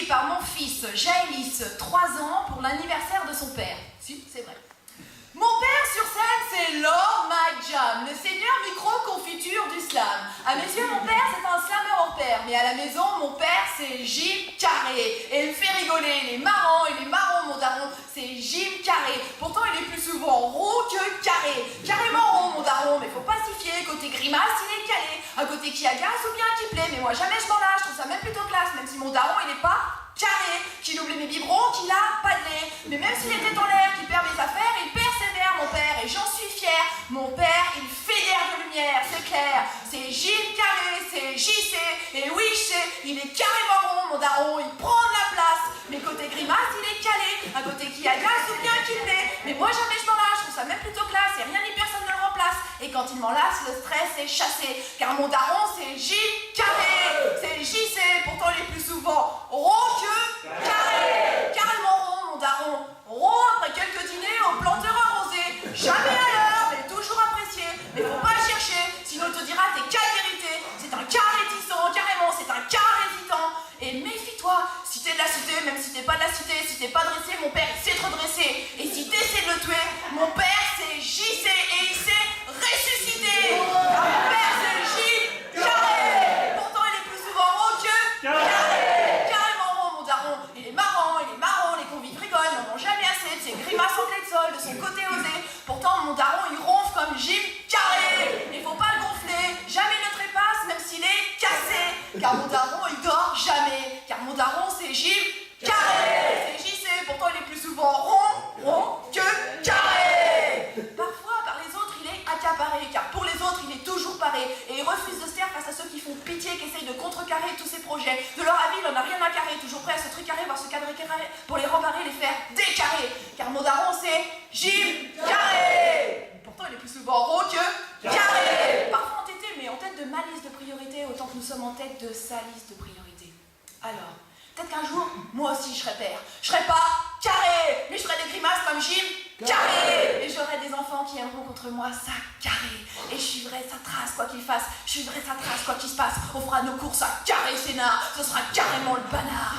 écrit par mon fils Jaëlis, 3 ans, pour l'anniversaire de son père. Si, c'est vrai. Mon père sur scène, c'est Lord Mike Jam, le seigneur micro-confiture du slam. À mes yeux, mon père, c'est un slammer hors pair. Mais à la maison, mon père, c'est Jim Carrey. Et il me fait rigoler. Il est marrant, il est marrant, mon daron. C'est Jim Carrey. Pourtant, il est plus souvent rond que carré. Carrément rond, mon daron. Mais faut pas s'y fier. Côté grimace, il est calé. Un côté qui agace ou bien qui plaît. Mais moi, jamais je m'en lâche. Je trouve ça même plutôt classe. Même si mon daron, il est pas carré, qu'il oublie mes biberons, qu'il a pas de lait. Mais même s'il était en l'air, qu'il perd mes affaires, il persévère, mon père, et j'en suis fier. Mon père, il fédère de lumière, c'est clair. C'est Jim Carrey, c'est JC, et oui, je sais, il est carrément rond, mon daron, il prend de la place. Mais côté grimace, il est calé, un côté qui agace ou bien qui plaît. Mais moi, jamais je m'en lâche, je trouve ça même plutôt classe, et rien ni personne ne le remplace. Et quand il m'en lasse, le stress est chassé. Car mon daron, c'est Jim Carrey, c'est JC, pourtant il est plus souvent rond que carré. Carrément rond, mon daron. Rond après quelques dîners au planteur arrosé. Jamais à l'heure, mais toujours apprécié. Mais faut pas le chercher, sinon il te dira tes cas de vérité. C'est un cas réticent, carrément, c'est un cas hésitant. Et méfie-toi, si t'es de la cité, même si t'es pas de la cité, si t'es pas dressé, mon père il sait te redresser. Et si t'essaies de le tuer, mon père c'est JC et il sait ressusciter. Car mon père c'est Jim Carrey. Pourtant il est plus souvent rond que carré. Carrément rond, mon daron. Il est marrant, les convives rigolent, n'en ont jamais assez de ses grimaces en clé de sol, de son côté osé. Pourtant mon daron il ronfle comme Jim Carrey. Il faut pas le gonfler, jamais ne trépasse, même s'il est cassé. Car mon daron il dort jamais. Car mon daron c'est Jim Carrey. C'est JC, pourtant il est plus souvent rond que carré. Parfois par les autres il est accaparé. Car pour les autres il est toujours paré. Et il refuse de se taire face à ceux qui font pitié, qui essayent de contrecarrer tous ses projets. De leur avis il en a rien à carrer. Toujours prêt à se tricarrer, voire se cadrer carré, pour les rembarrer, les faire décarrer. Car mon daron c'est Jim Carrey. Pourtant il est plus souvent rond que carré. Parfois entêté, mais en tête de ma liste de priorités, autant que nous sommes en tête de sa liste de priorités. Alors, peut-être qu'un jour, moi aussi je serai père. Je serai pas carré, mais je ferai des grimaces comme Jim Carrey. Et j'aurai des enfants qui aimeront contre moi ça carré. Et je suivrai sa trace quoi qu'il fasse. Je suivrai sa trace quoi qu'il se passe. On fera nos courses à carré Sénat. Ce sera carrément le banard.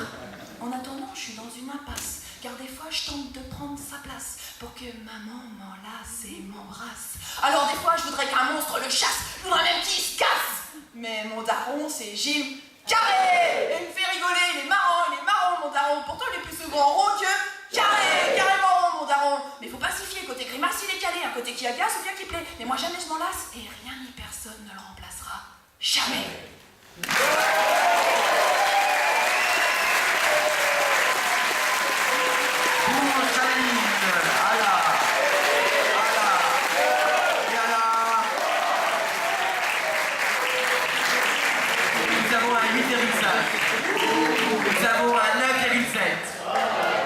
En attendant, je suis dans une impasse. Car des fois, je tente de prendre sa place pour que maman m'enlace et m'embrasse. Alors des fois, je voudrais qu'un monstre le chasse. Je voudrais même qu'il se casse. Mais mon daron, c'est Jim Carrey. Et il me fait rigoler. Il est marrant, mon daron. Pourtant, il est plus souvent rond que carré. Carrément rond, mon daron. Mais faut pas s'y fier. Côté grimace, il est calé. Un côté qui agace ou bien qui plaît. Mais moi, jamais je m'en lasse. Et rien ni personne ne le remplacera. Jamais. Nous avons un 8,5. Nous avons un 9,7.